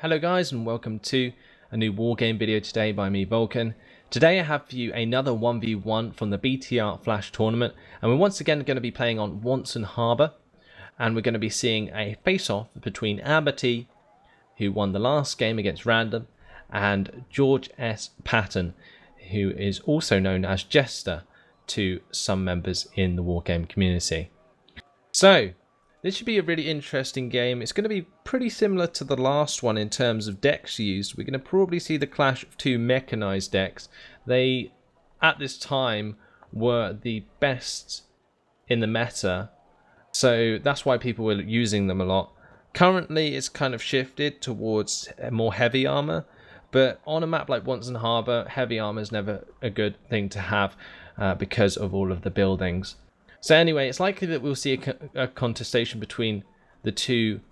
Hello guys and welcome to a new Wargame video today by me, Vulcan. Today I have for you another 1v1 from the BTR Flash tournament, and we're once again going to be playing on Wonsan Harbour, and we're going to be seeing a face-off between AmberT, who won the last game against Random, and George S. Patton, who is also known as Jster to some members in the Wargame community. So, this should be a really interesting game. It's going to be pretty similar to the last one in terms of decks used. We're going to probably see the clash of two mechanized decks. They, at this time, were the best in the meta, so that's why people were using them a lot. Currently, it's kind of shifted towards more heavy armor, but on a map like Wonsan Harbour, heavy armor is never a good thing to have because of all of the buildings. So anyway, it's likely that we'll see a contestation between the two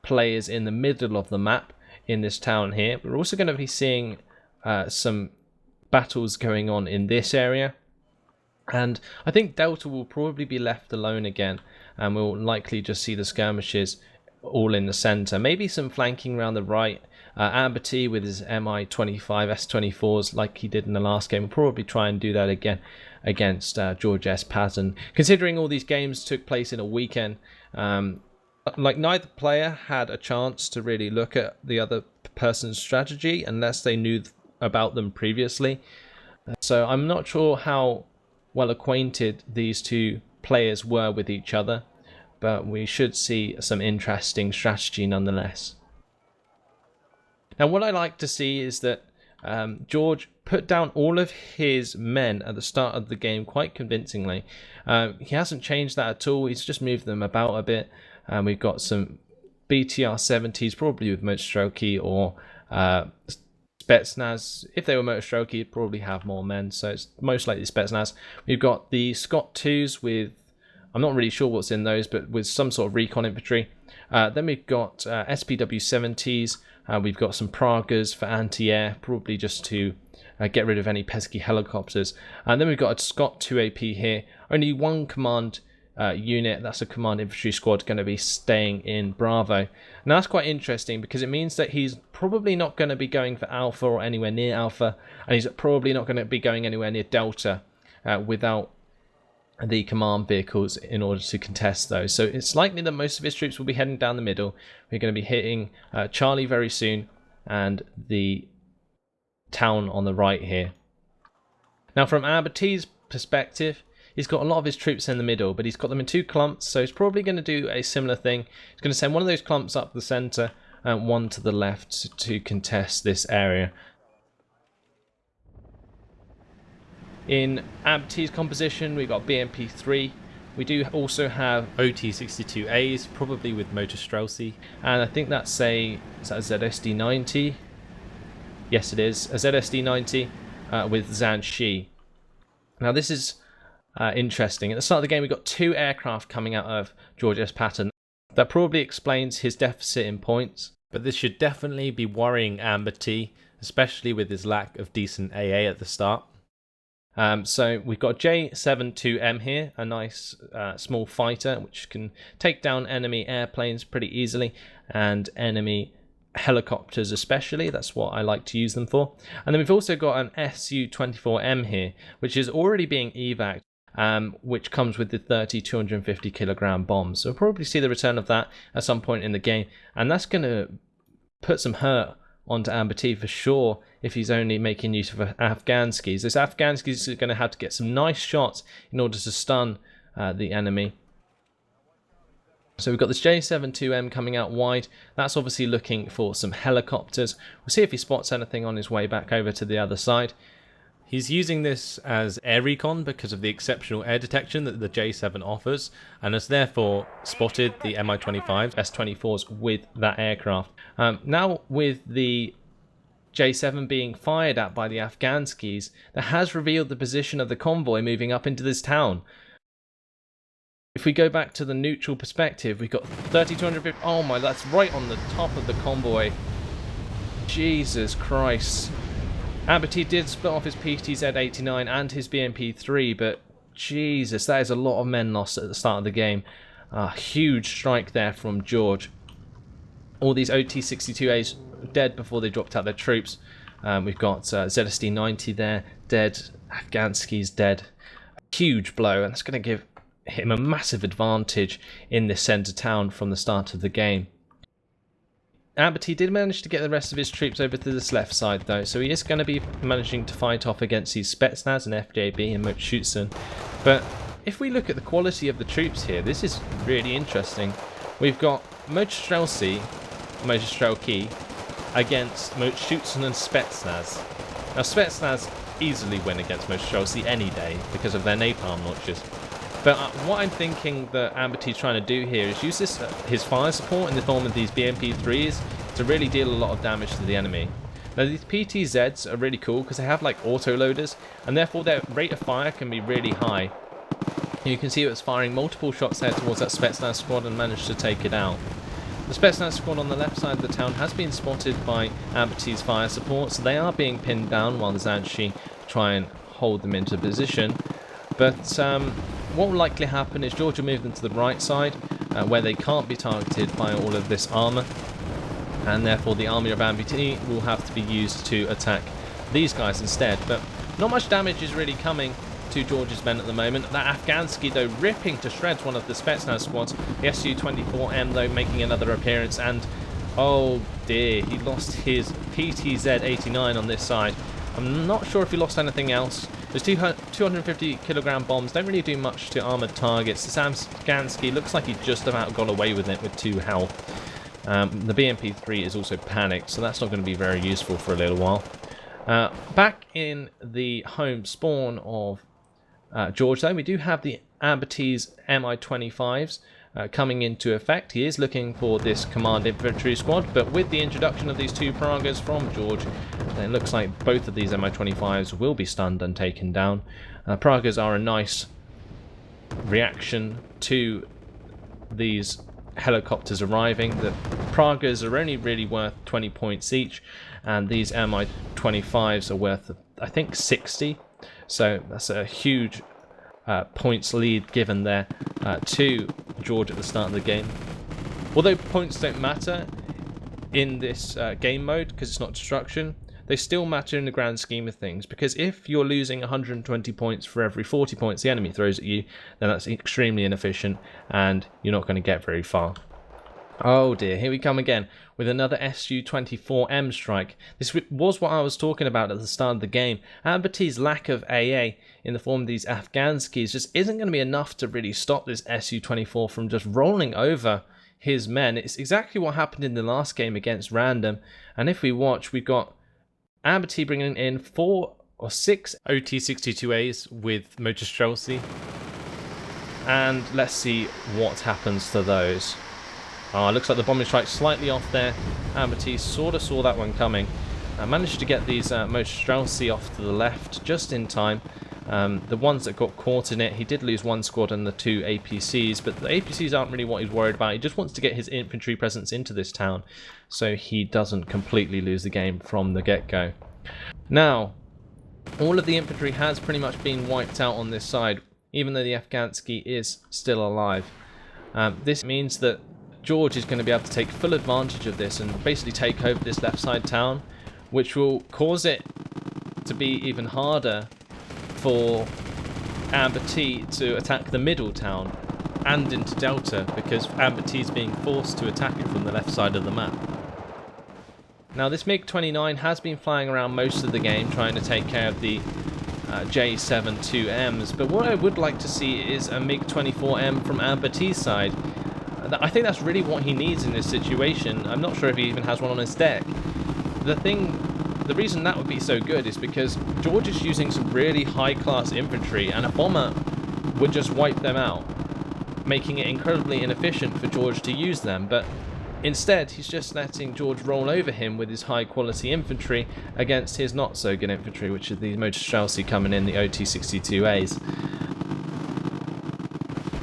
players in the middle of the map in this town here. We're also going to be seeing some battles going on in this area. And I think Delta will probably be left alone again, and we'll likely just see the skirmishes all in the centre. Maybe some flanking around the right. AmberT with his Mi-25 S24s like he did in the last game will probably try and do that again against George S. Patton. Considering all these games took place in a weekend, like neither player had a chance to really look at the other person's strategy unless they knew about them previously. So I'm not sure how well acquainted these two players were with each other, but we should see some interesting strategy nonetheless. Now what I like to see is that George put down all of his men at the start of the game quite convincingly. He hasn't changed that at all, he's just moved them about a bit. We've got some BTR 70s, probably with motor strokey, or Spetsnaz. If they were motor strokey, you'd probably have more men, so it's most likely Spetsnaz. We've got the Scott 2s with, I'm not really sure what's in those, but with some sort of recon infantry. Then we've got SPW 70s. We've got some Pragas for anti-air, probably just to get rid of any pesky helicopters. And then we've got a Scott 2AP here. Only one command unit, that's a command infantry squad, going to be staying in Bravo. Now that's quite interesting because it means that he's probably not going to be going for Alpha or anywhere near Alpha, and he's probably not going to be going anywhere near Delta without the command vehicles in order to contest those. So it's likely that most of his troops will be heading down the middle. We're going to be hitting Charlie very soon and the town on the right here. Now from AmberT's perspective, he's got a lot of his troops in the middle, but he's got them in two clumps, so he's probably going to do a similar thing. He's going to send one of those clumps up the centre and one to the left to contest this area. In AmberT's composition, we've got BMP3. We do also have OT-62As, probably with motor streltsy, and I think that's is that a ZSD-90? Yes, it is a ZSD-90 with Zhanshi. Now this is interesting. At the start of the game, we got two aircraft coming out of George S. Patton. That probably explains his deficit in points, but this should definitely be worrying AmberT, especially with his lack of decent AA at the start. So we've got J72M here, a nice small fighter which can take down enemy airplanes pretty easily and enemy helicopters especially. That's what I like to use them for. And then we've also got an Su-24M here, which is already being evac, which comes with the 30 250 kilogram bombs. So we'll probably see the return of that at some point in the game, and that's going to put some hurt onto AmberT for sure if he's only making use of Afghanskis. Those Afghanskis are going to have to get some nice shots in order to stun the enemy. So we've got this J72M coming out wide. That's obviously looking for some helicopters. We'll see if he spots anything on his way back over to the other side. He's using this as air recon because of the exceptional air detection that the J7 offers, and has therefore spotted the Mi-25 S24s with that aircraft. Now with the J7 being fired at by the Afghanskis, that has revealed the position of the convoy moving up into this town. If we go back to the neutral perspective, we've got 3250. Oh my, that's right on the top of the convoy. Jesus Christ. AmberT did split off his PTZ-89 and his BMP-3, but Jesus, that is a lot of men lost at the start of the game. A huge strike there from George. All these OT-62As dead before they dropped out their troops. We've got ZSD90 there, dead. Afghansky's dead. A huge blow, and that's going to give him a massive advantage in this centre town from the start of the game. AmberT did manage to get the rest of his troops over to this left side though, so he is going to be managing to fight off against these Spetsnaz and FJB and Wonsan. But if we look at the quality of the troops here, this is really interesting. We've got Mostrelki against Wonsan and Spetsnaz. Now Spetsnaz easily win against Mostrelki any day because of their napalm launchers. But what I'm thinking that AmberT is trying to do here is use this his fire support in the form of these BMP3s to really deal a lot of damage to the enemy. Now these PTZs are really cool because they have like autoloaders, and therefore their rate of fire can be really high. You can see it was firing multiple shots there towards that Spetsnaz squad and managed to take it out. The Spetsnaz squad on the left side of the town has been spotted by AmberT's fire support, so they are being pinned down while the Zanshi try and hold them into position. But what will likely happen is George will move them to the right side, where they can't be targeted by all of this armour, and therefore the army of AmberT will have to be used to attack these guys instead. But not much damage is really coming to George's men at the moment. That Afghansky though ripping to shreds one of the Spetsnaz squads. The Su-24M though making another appearance, and oh dear, he lost his PTZ-89 on this side. I'm not sure if he lost anything else. Those 250 kilogram bombs don't really do much to armoured targets. The Afghansky looks like he just about got away with it with 2 health. The BMP3 is also panicked, so that's not going to be very useful for a little while. Back in the home spawn of George though, we do have the AmberT's Mi-25s coming into effect. He is looking for this command infantry squad, but with the introduction of these 2 Pragas from George, it looks like both of these Mi-25s will be stunned and taken down. Pragas are a nice reaction to these helicopters arriving. The Pragas are only really worth 20 points each, and these Mi-25s are worth, I think, 60. So that's a huge points lead given there to George at the start of the game. Although points don't matter in this game mode because it's not destruction, they still matter in the grand scheme of things, because if you're losing 120 points for every 40 points the enemy throws at you, then that's extremely inefficient and you're not going to get very far. Oh dear, here we come again with another Su-24M strike. This was what I was talking about at the start of the game. AmberT's lack of AA in the form of these Afghanskys just isn't going to be enough to really stop this Su-24 from just rolling over his men. It's exactly what happened in the last game against Random, and if we watch, we've got AmberT bringing in 4 or 6 OT-62As with Mostrelki, and let's see what happens to those. Looks like the bombing strike slightly off there. AmberT sort of saw that one coming. Managed to get these Mostrelki off to the left just in time. The ones that got caught in it, he did lose 1 squad and the 2 APCs, but the APCs aren't really what he's worried about. He just wants to get his infantry presence into this town so he doesn't completely lose the game from the get-go. Now, all of the infantry has pretty much been wiped out on this side, even though the Afghansky is still alive. This means that George is going to be able to take full advantage of this and basically take over this left side town, which will cause it to be even harder for AmberT to attack the middle town and into Delta, because AmberT is being forced to attack it from the left side of the map. Now this MiG-29 has been flying around most of the game trying to take care of the J72Ms, but what I would like to see is a MiG-24M from AmberT's side. I think that's really what he needs in this situation. I'm not sure if he even has one on his deck. The reason that would be so good is because George is using some really high-class infantry, and a bomber would just wipe them out, making it incredibly inefficient for George to use them. But instead, he's just letting George roll over him with his high-quality infantry against his not-so-good infantry, which are these Mostrelki coming in, the OT-62As.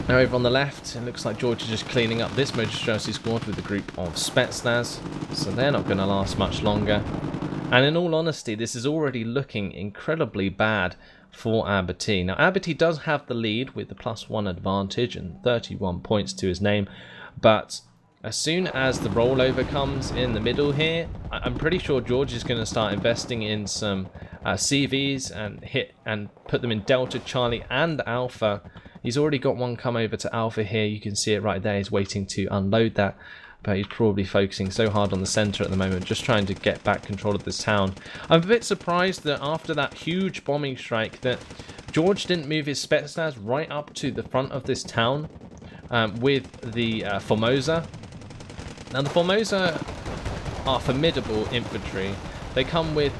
Now over on the left, it looks like George is just cleaning up this Mostrelki squad with a group of Spetsnaz, so they're not going to last much longer. And in all honesty, this is already looking incredibly bad for AmberT. Now AmberT does have the lead with the +1 advantage and 31 points to his name, but As soon as the rollover comes in the middle here, I'm pretty sure George is going to start investing in some CVs and put them in Delta, Charlie, and Alpha. He's already got one come over to Alpha here. You can see it right there. He's waiting to unload that, but he's probably focusing so hard on the center at the moment, just trying to get back control of this town. I'm a bit surprised that after that huge bombing strike that George didn't move his Spetsnaz right up to the front of this town with the Formosa. Now the Formosa are formidable infantry. They come with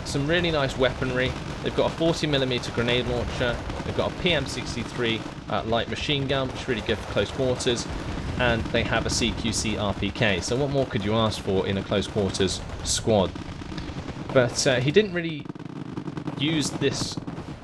some really nice weaponry. They've got a 40mm grenade launcher. They've got a PM63 light machine gun, which is really good for close quarters. And they have a CQC RPK. So what more could you ask for in a close quarters squad? But he didn't really use this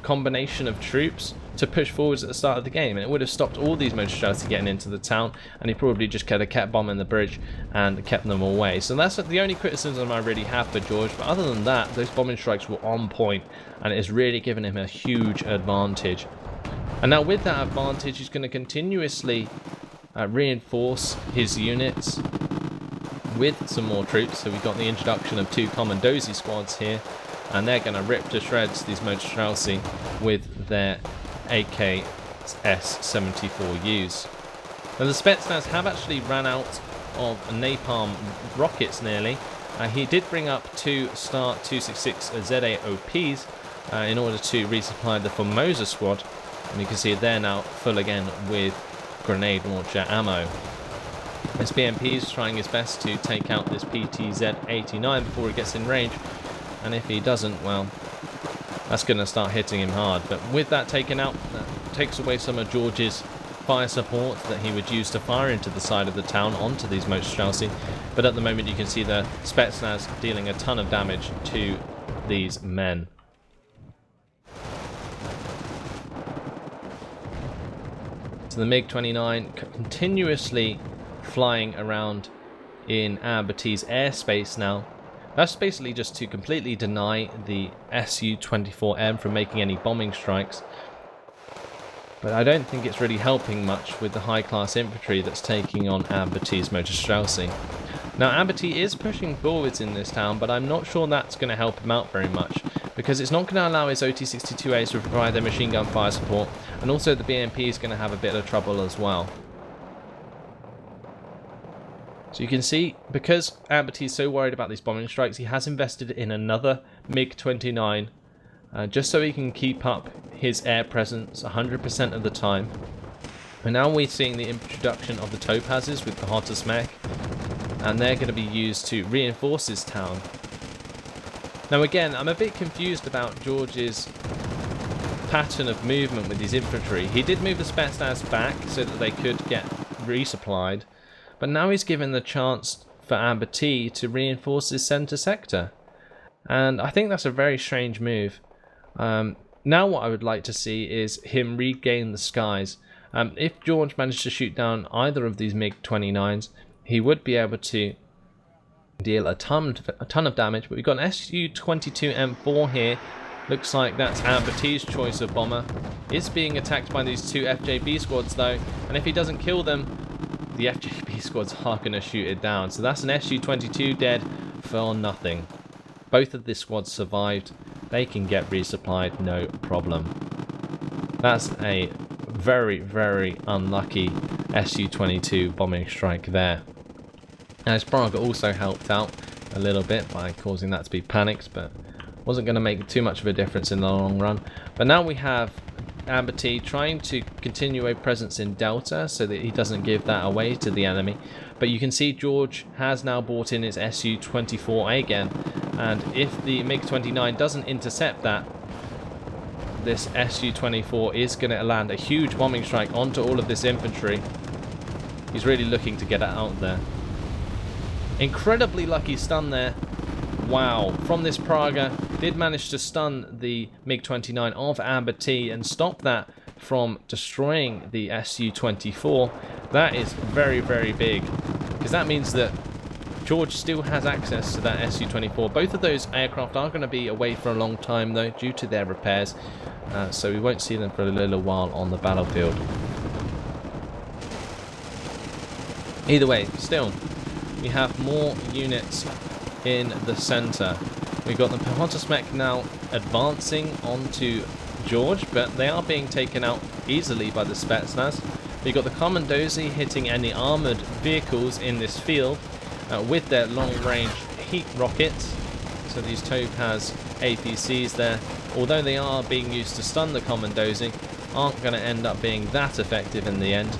combination of troops to push forwards at the start of the game, and it would have stopped all these monstrosities getting into the town, and he probably just could have kept bombing the bridge and kept them away. So that's the only criticism I really have for George, but other than that, those bombing strikes were on point, and it has really given him a huge advantage. And now with that advantage, he's going to continuously reinforce his units with some more troops. So we've got the introduction of 2 Commandosi squads here, and they're going to rip to shreds these monstrosities with their AKS-74Us. Now the Spetsnaz have actually ran out of napalm rockets nearly. He did bring up 2 Star 266 ZAOPs in order to resupply the Formosa squad, and you can see they're now full again with grenade launcher ammo. This BMP is trying his best to take out this PTZ-89 before he gets in range, and if he doesn't, well, that's going to start hitting him hard. But with that taken out, that takes away some of George's fire support that he would use to fire into the side of the town onto these monstrosities. But at the moment you can see the Spetsnaz dealing a ton of damage to these men. So the MiG-29 continuously flying around in AmberT's airspace now. That's basically just to completely deny the Su-24M from making any bombing strikes. But I don't think it's really helping much with the high-class infantry that's taking on AmberT's monstrosity. Now AmberT is pushing forwards in this town, but I'm not sure that's going to help him out very much, because it's not going to allow his OT-62As to provide their machine gun fire support, and also the BMP is going to have a bit of trouble as well. So you can see, because AmberT is so worried about these bombing strikes, he has invested in another MiG-29 just so he can keep up his air presence 100% of the time. And now we're seeing the introduction of the Topazes with the hottest mech, and they're going to be used to reinforce this town. Now again, I'm a bit confused about George's pattern of movement with his infantry. He did move the Spetsnaz back so that they could get resupplied, but now he's given the chance for AmberT to reinforce his center sector. And I think that's a very strange move. Now what I would like to see is him regain the skies. If George managed to shoot down either of these MiG-29s, he would be able to deal a ton of damage. But we've got an Su-22M4 here. Looks like that's AmberT's choice of bomber. Is being attacked by these 2 FJB squads though, and if he doesn't kill them, the FJB squads are going to shoot it down. So that's an Su-22 dead for nothing. Both of the squads survived. They can get resupplied, no problem. That's a very, very unlucky Su-22 bombing strike there. Now Sprague also helped out a little bit by causing that to be panicked, but wasn't going to make too much of a difference in the long run. But now we have AmberT trying to continue a presence in Delta so that he doesn't give that away to the enemy. But you can see George has now brought in his Su-24 again, and if the MiG-29 doesn't intercept that, this Su-24 is going to land a huge bombing strike onto all of this infantry. He's really looking to get it out there. Incredibly lucky stun there. Wow, from this Praga, did manage to stun the MiG-29 of AmberT and stop that from destroying the Su-24. That is very, very big, because that means that George still has access to that Su-24. Both of those aircraft are going to be away for a long time though, due to their repairs, so we won't see them for a little while on the battlefield. Either way, still, we have more units in the center. We've got the Pehotosmech now advancing onto George, but they are being taken out easily by the Spetsnaz. We've got the Commandozi hitting any armored vehicles in this field with their long-range heat rockets. So these Topaz APCs there, although they are being used to stun the Commandozi, aren't going to end up being that effective in the end.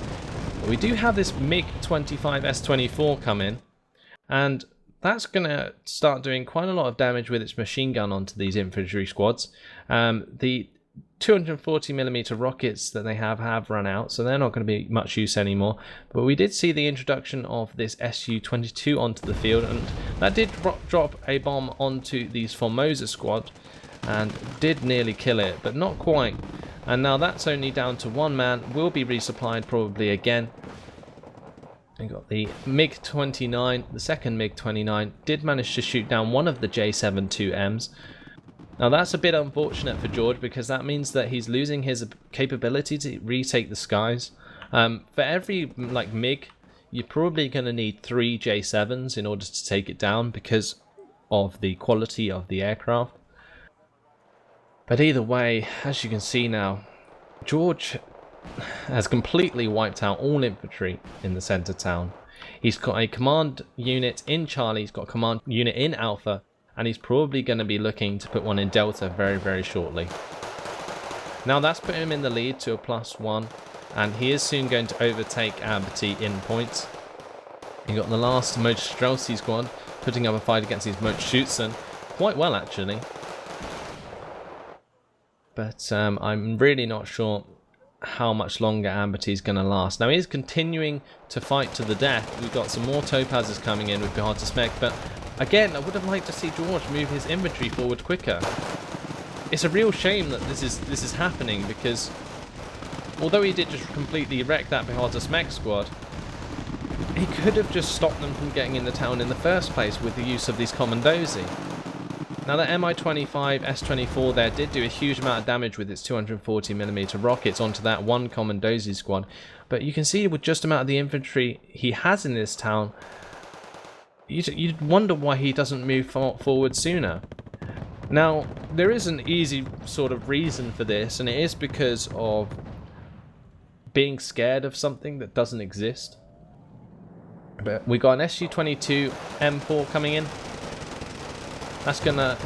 But we do have this MiG-25 S-24 come in, and that's going to start doing quite a lot of damage with its machine gun onto these infantry squads. The 240mm rockets that they have run out, so they're not going to be much use anymore. But we did see the introduction of this Su-22 onto the field, and that did drop a bomb onto these Formosa squad and did nearly kill it, but not quite. And now that's only down to one man, will be resupplied probably again. We got the MiG-29, the second MiG-29, did manage to shoot down one of the J-72Ms. Now that's a bit unfortunate for George, because that means that he's losing his capability to retake the skies. For every MiG, you're probably going to need 3 J-7s in order to take it down because of the quality of the aircraft. But either way, as you can see now, George has completely wiped out all infantry in the center town. He's got a command unit in Charlie, he's got a command unit in Alpha, and he's probably going to be looking to put one in Delta very, very shortly. Now that's put him in the lead to a +1, and he is soon going to overtake AmberT in points. You got the last Moj Streltsy squad putting up a fight against these Moj Schutzen quite well actually. But I'm really not sure how much longer AmberT is going to last. Now he is continuing to fight to the death. We've got some more Topazes coming in with Pehotosmech, but again, I would have liked to see George move his infantry forward quicker. It's a real shame that this is happening, because although he did just completely wreck that Pehotosmech squad, he could have just stopped them from getting in the town in the first place with the use of these Commandozi. Now that Mi-25 S-24 there did do a huge amount of damage with its 240mm rockets onto that one Commandozi squad, but you can see with just amount of the infantry he has in this town, you'd wonder why he doesn't move forward sooner. Now there is an easy sort of reason for this, and it is because of being scared of something that doesn't exist. But we got an Su-22 M4 coming in. That's going to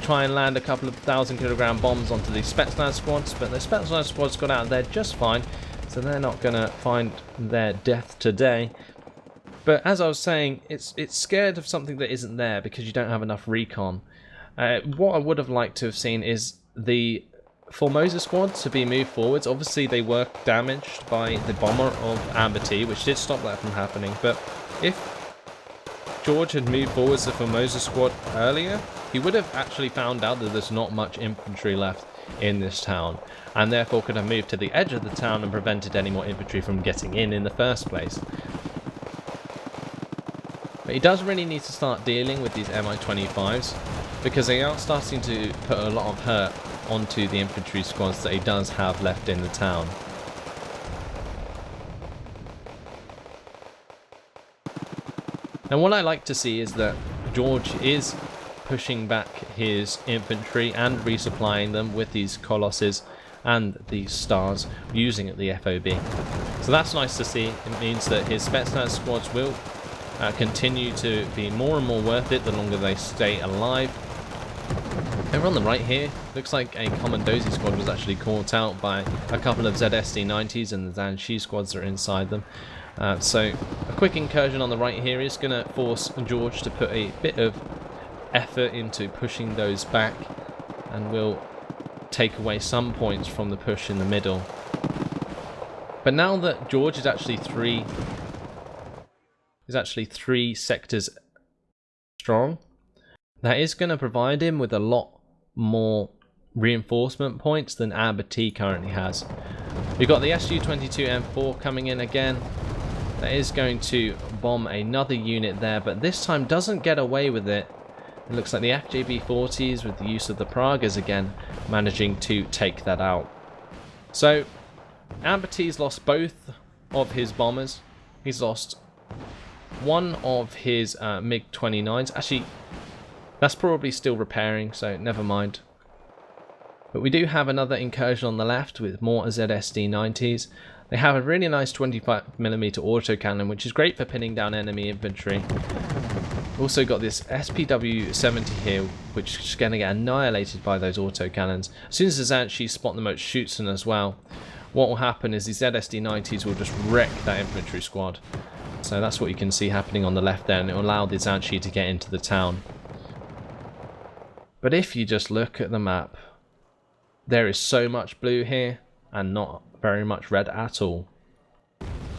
try and land a couple of 1,000-kilogram bombs onto the Spetsnaz squads, but the Spetsnaz squads got out there just fine, so they're not going to find their death today. But as I was saying, it's scared of something that isn't there because you don't have enough recon. What I would have liked to have seen is the Formosa squad to be moved forwards. Obviously they were damaged by the bomber of AmberT, which did stop that from happening, but if George had moved forwards the Formosa squad earlier, he would have actually found out that there's not much infantry left in this town, and therefore could have moved to the edge of the town and prevented any more infantry from getting in the first place. But he does really need to start dealing with these Mi-25s, because they are starting to put a lot of hurt onto the infantry squads that he does have left in the town. And what I like to see is that George is pushing back his infantry and resupplying them with these Colosses and these Stars using the FOB. So that's nice to see. It means that his Spetsnaz squads will continue to be more and more worth it the longer they stay alive. Over on the right here, looks like a Commandozi squad was actually caught out by a couple of ZSD-90s and the Zanshi squads that are inside them. So a quick incursion on the right here is going to force George to put a bit of effort into pushing those back, and will take away some points from the push in the middle. But now that George is actually three sectors strong, that is going to provide him with a lot more reinforcement points than AmberT currently has. We've got the Su-22 M4 coming in again. That is going to bomb another unit there, but this time doesn't get away with it. It looks like the FJB-40s, with the use of the Pragas again, managing to take that out. So AmberT's lost both of his bombers. He's lost one of his MiG-29s. Actually, that's probably still repairing, so never mind. But we do have another incursion on the left with more ZSD90s. They have a really nice 25mm autocannon, which is great for pinning down enemy infantry. Also got this SPW-70 here, which is going to get annihilated by those autocannons. As soon as the Zanchi spot them out, shoots them as well. What will happen is these ZSD90s will just wreck that infantry squad. So that's what you can see happening on the left there, and it will allow the Zanchi to get into the town. But if you just look at the map, there is so much blue here and not very much red at all.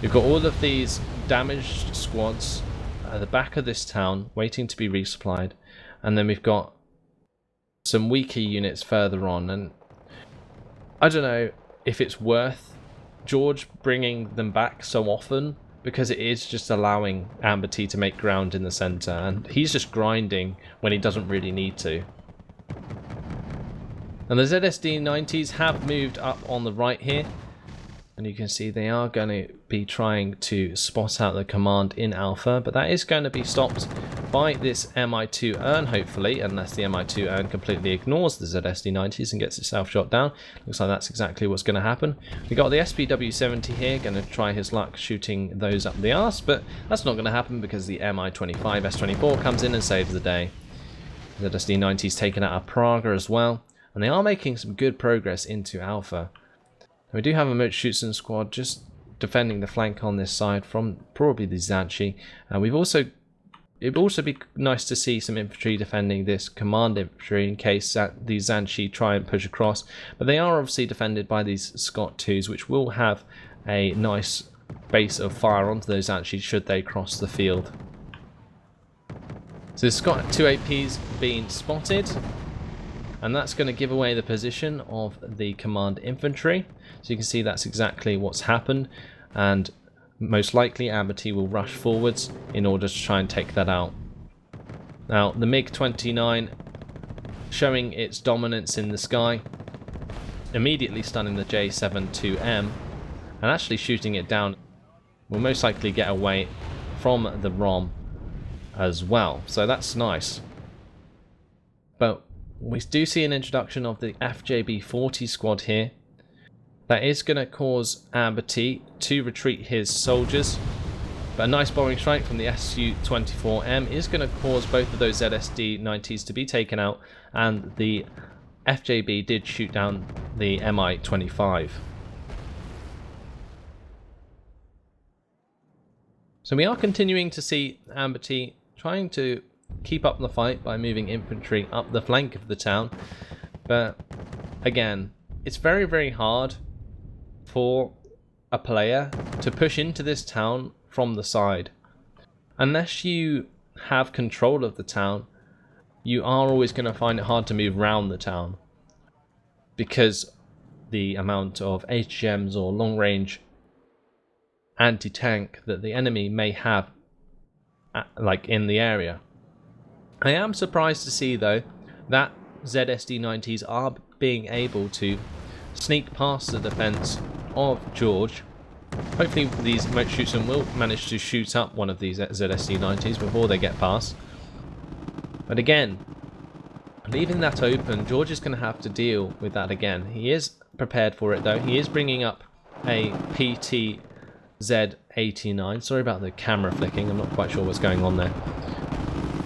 You've got all of these damaged squads at the back of this town waiting to be resupplied, and then we've got some weaker units further on, and I don't know if it's worth George bringing them back so often, because it is just allowing AmberT to make ground in the centre, and he's just grinding when he doesn't really need to. And the ZSD90s have moved up on the right here, and you can see they are going to be trying to spot out the command in Alpha, but that is going to be stopped by this Mi2 urn, hopefully, unless the Mi2 urn completely ignores the ZSD90s and gets itself shot down. Looks like that's exactly what's going to happen. We got the SPW-70 here, going to try his luck shooting those up the arse, but that's not going to happen because the Mi-25 S24 comes in and saves the day. The ZSD90's taken out of Praga as well, and they are making some good progress into Alpha. We do have a Mochutsen squad just defending the flank on this side from probably the Zanchi. It would also be nice to see some infantry defending this command infantry in case that the Zanchi try and push across. But they are obviously defended by these Scott 2s, which will have a nice base of fire onto those Zanchi should they cross the field. So the Scott 2 AP's been spotted, and that's going to give away the position of the command infantry. So you can see that's exactly what's happened, and most likely AmberT will rush forwards in order to try and take that out. Now the MiG-29 showing its dominance in the sky, immediately stunning the J72M, and actually shooting it down will most likely get away from the ROM as well. So that's nice. But we do see an introduction of the FJB-40 squad here. That is going to cause AmberT to retreat his soldiers. But a nice bombing strike from the Su-24M is going to cause both of those ZSD-90s to be taken out. And the FJB did shoot down the Mi-25. So we are continuing to see AmberT trying to keep up the fight by moving infantry up the flank of the town, but again, it's very, very hard for a player to push into this town from the side. Unless you have control of the town, you are always going to find it hard to move around the town, because the amount of HGMs or long range anti-tank that the enemy may have like in the area. I am surprised to see though that ZSD-90s are being able to sneak past the defense of George. Hopefully these Mochutsen will manage to shoot up one of these ZSD-90s before they get past. But again, leaving that open, George is going to have to deal with that again. He is prepared for it though. He is bringing up a PTZ-89. Sorry about the camera flicking, I'm not quite sure what's going on there.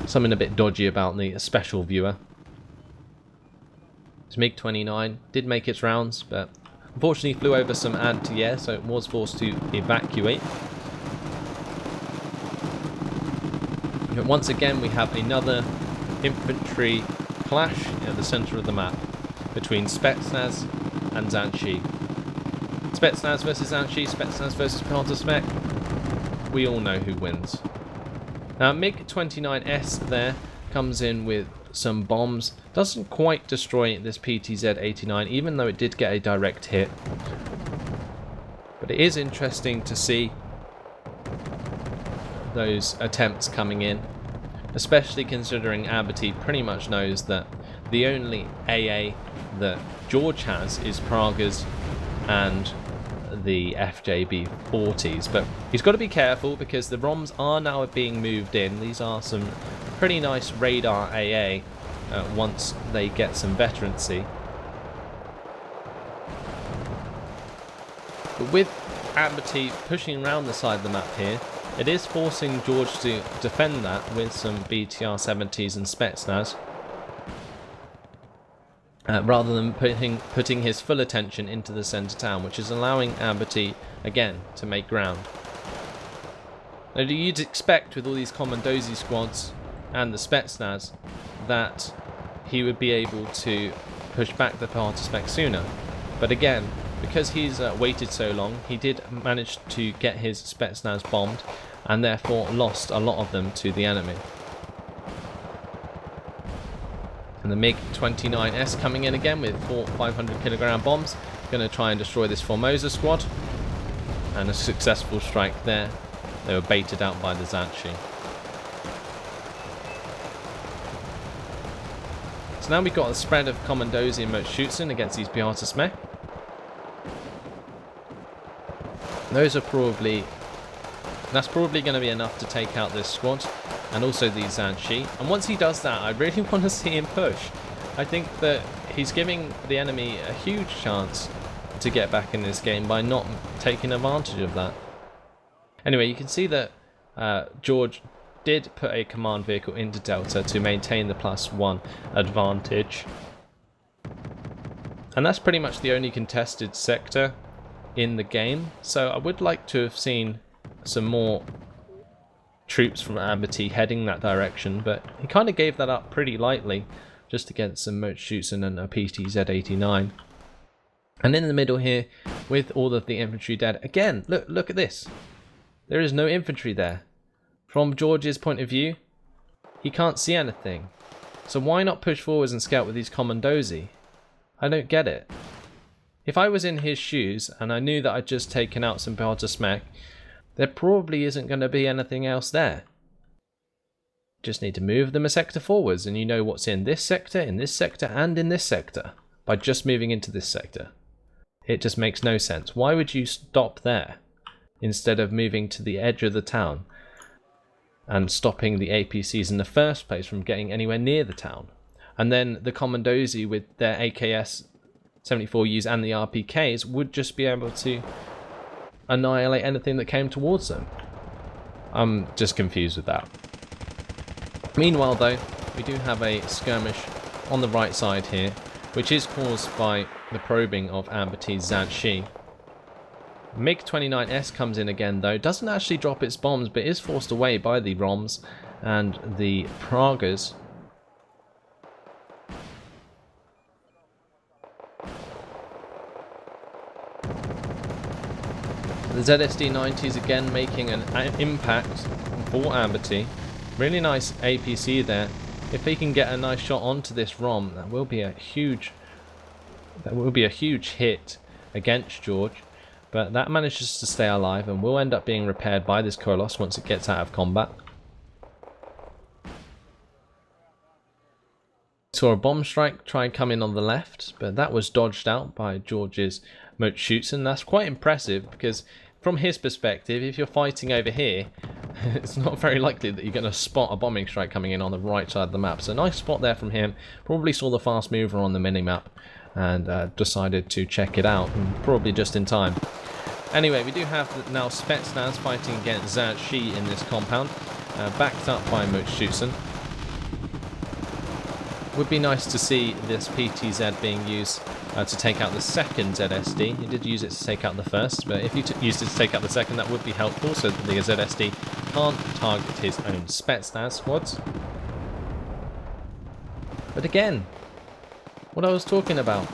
Something a bit dodgy about the special viewer. This MiG-29 did make its rounds, but unfortunately flew over some anti-air, so it was forced to evacuate. But once again, we have another infantry clash at the center of the map between Spetsnaz and Zanchi. Spetsnaz versus Zanchi, Spetsnaz versus Counter-Spec. We all know who wins. Now MiG-29S there comes in with some bombs. Doesn't quite destroy this PTZ-89, even though it did get a direct hit. But it is interesting to see those attempts coming in, especially considering AmberT pretty much knows that the only AA that George has is Praga's and the FJB40s, but he's got to be careful because the ROMs are now being moved in. These are some pretty nice radar AA once they get some veterancy. But with AmberT pushing around the side of the map here, it is forcing George to defend that with some BTR-70s and Spetsnaz, rather than putting his full attention into the centre town, which is allowing AmberT again to make ground. Now you'd expect with all these Commandozi squads and the Spetsnaz that he would be able to push back the Partispec sooner, but again, because he's waited so long, he did manage to get his Spetsnaz bombed and therefore lost a lot of them to the enemy. And the MiG-29S coming in again with 4 500kg bombs, going to try and destroy this Formosa squad, and a successful strike there. They were baited out by the Zanshi. So now we've got a spread of Commandozi and Motschützen against these Beatusmech. Those are that's probably going to be enough to take out this squad, and also the Zanshi. And once he does that, I really want to see him push. I think that he's giving the enemy a huge chance to get back in this game by not taking advantage of that. Anyway, you can see that George did put a command vehicle into Delta to maintain the +1 advantage. And that's pretty much the only contested sector in the game, so I would like to have seen some more troops from AmberT heading that direction, but he kind of gave that up pretty lightly just to get some Motschützen and a PTZ-89. And in the middle here, with all of the infantry dead, again, look at this. There is no infantry there. From George's point of view, he can't see anything. So why not push forwards and scout with these Commandozi? I don't get it. If I was in his shoes and I knew that I'd just taken out some Beatusmech, there probably isn't going to be anything else there. Just need to move them a sector forwards and you know what's in this sector, and in this sector by just moving into this sector. It just makes no sense. Why would you stop there instead of moving to the edge of the town and stopping the APCs in the first place from getting anywhere near the town? And then the Commandozi with their AKS 74Us and the RPKs would just be able to annihilate anything that came towards them. I'm just confused with that. Meanwhile though, we do have a skirmish on the right side here, which is caused by the probing of AmberT's Zanshi. MiG-29S comes in again though, doesn't actually drop its bombs but is forced away by the ROMs and the Pragas. The ZSD-90s again making an impact for AmberT. Really nice APC there. If he can get a nice shot onto this ROM, that will be a huge hit against George. But that manages to stay alive and will end up being repaired by this Kolos once it gets out of combat. Saw a bomb strike try and come in on the left, but that was dodged out by George's Motschützen. That's quite impressive because from his perspective, if you're fighting over here, it's not very likely that you're going to spot a bombing strike coming in on the right side of the map. So nice spot there from him. Probably saw the fast mover on the minimap and decided to check it out, and probably just in time. Anyway, we do have now Spetsnaz fighting against Zanshi in this compound, backed up by Motschützen. Would be nice to see this PTZ being used to take out the second ZSD. He did use it to take out the first, but if you used it to take out the second, that would be helpful so that the ZSD can't target his own Spetsnaz squads. But again, what I was talking about,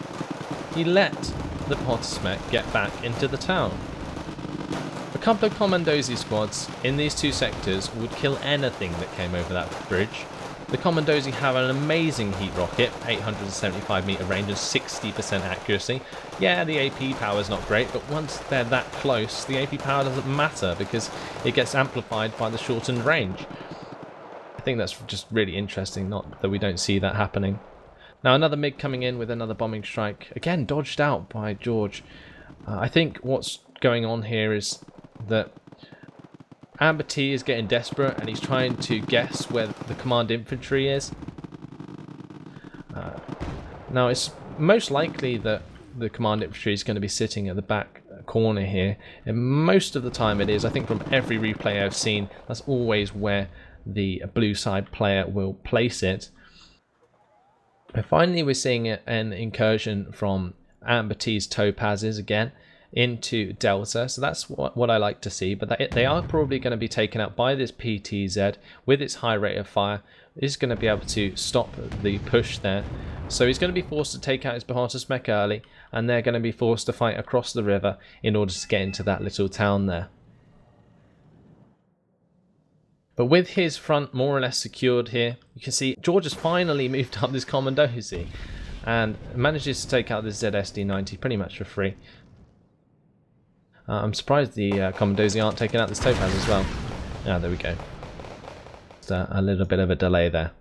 he let the Partispec get back into the town. A couple of Commandozi squads in these two sectors would kill anything that came over that bridge. The Commandozi have an amazing heat rocket, 875 meter range and 60% accuracy. Yeah, the AP power is not great, but once they're that close, the AP power doesn't matter because it gets amplified by the shortened range. I think that's just really interesting, not that we don't see that happening. Now another MiG coming in with another bombing strike, again dodged out by George. I think what's going on here is that AmberT is getting desperate and he's trying to guess where the command infantry is. Now it's most likely that the command infantry is going to be sitting at the back corner here, and most of the time it is. I think from every replay I've seen, that's always where the blue side player will place it. And finally we're seeing an incursion from AmberT's topazes again into Delta, so that's what I like to see. But they are probably going to be taken out by this PTZ with its high rate of fire. Is going to be able to stop the push there, so he's going to be forced to take out his Behatus mech early, and they're going to be forced to fight across the river in order to get into that little town there. But with his front more or less secured here, you can see George has finally moved up this Commandosi and manages to take out this ZSD90 pretty much for free. I'm surprised the Commandosi aren't taking out this Topaz as well. Ah, there we go. Just a little bit of a delay there.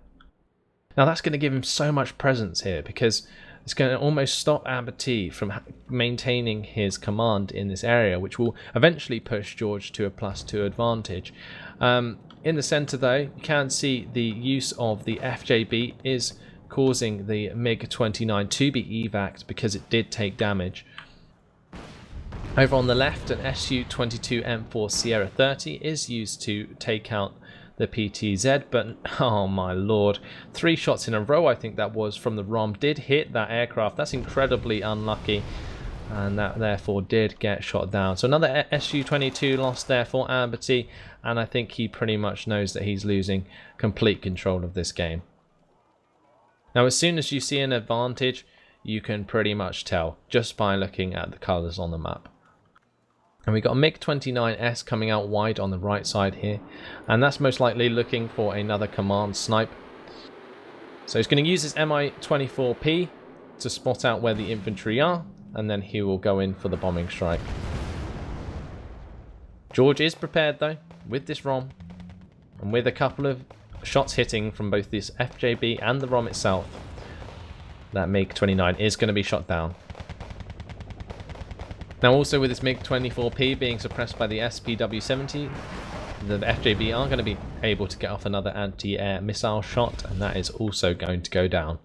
Now that's going to give him so much presence here, because it's going to almost stop AmberT from maintaining his command in this area, which will eventually push George to a +2 advantage. In the centre though, you can see the use of the FJB is causing the MiG-29 to be evac'd because it did take damage. Over on the left, an Su-22 M4 Sierra 30 is used to take out the PTZ, but oh my lord, 3 shots in a row I think that was from the ROM did hit that aircraft. That's incredibly unlucky, and that therefore did get shot down. So another Su-22 lost there for AmberT, and I think he pretty much knows that he's losing complete control of this game. Now as soon as you see an advantage, you can pretty much tell just by looking at the colours on the map. And we got a MiG-29S coming out wide on the right side here, and that's most likely looking for another command snipe. So he's going to use his Mi-24P to spot out where the infantry are, and then he will go in for the bombing strike. George is prepared though with this ROM, and with a couple of shots hitting from both this FJB and the ROM itself, that MiG-29 is going to be shot down. Now also with this MiG-24P being suppressed by the SPW-70, the FJB are going to be able to get off another anti-air missile shot, and that is also going to go down.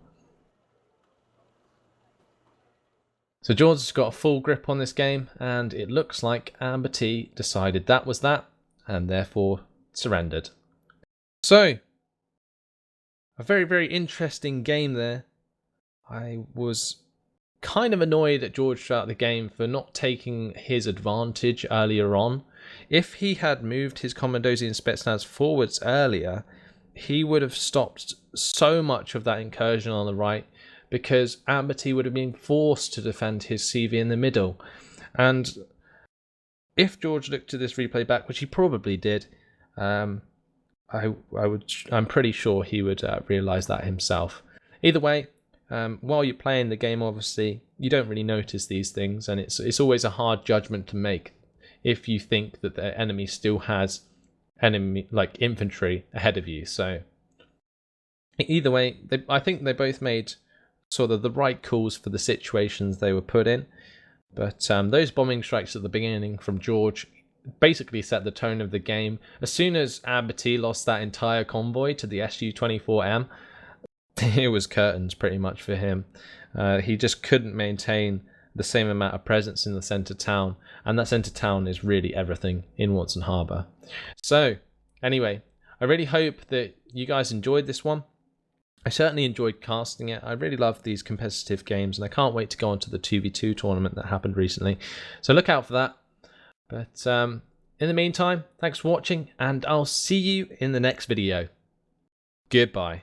So George has got a full grip on this game, and it looks like AmberT decided that was that, and therefore surrendered. So, a very, very interesting game there. I was kind of annoyed at George throughout the game for not taking his advantage earlier on. If he had moved his Commandosi and Spetsnaz forwards earlier, he would have stopped so much of that incursion on the right, because AmberT would have been forced to defend his CV in the middle. And if George looked to this replay back, which he probably did, I'm pretty sure he would realise that himself. Either way, while you're playing the game, obviously you don't really notice these things, and it's always a hard judgment to make if you think that the enemy still has infantry ahead of you. So either way, I think they both made sort of the right calls for the situations they were put in. But those bombing strikes at the beginning from George basically set the tone of the game. As soon as AmberT lost that entire convoy to the Su-24M, it was curtains pretty much for him. He just couldn't maintain the same amount of presence in the centre town, and that centre town is really everything in Wonsan Harbour. So anyway, I really hope that you guys enjoyed this one. I certainly enjoyed casting it. I really love these competitive games, and I can't wait to go on to the 2v2 tournament that happened recently. So look out for that. But in the meantime, thanks for watching, and I'll see you in the next video. Goodbye.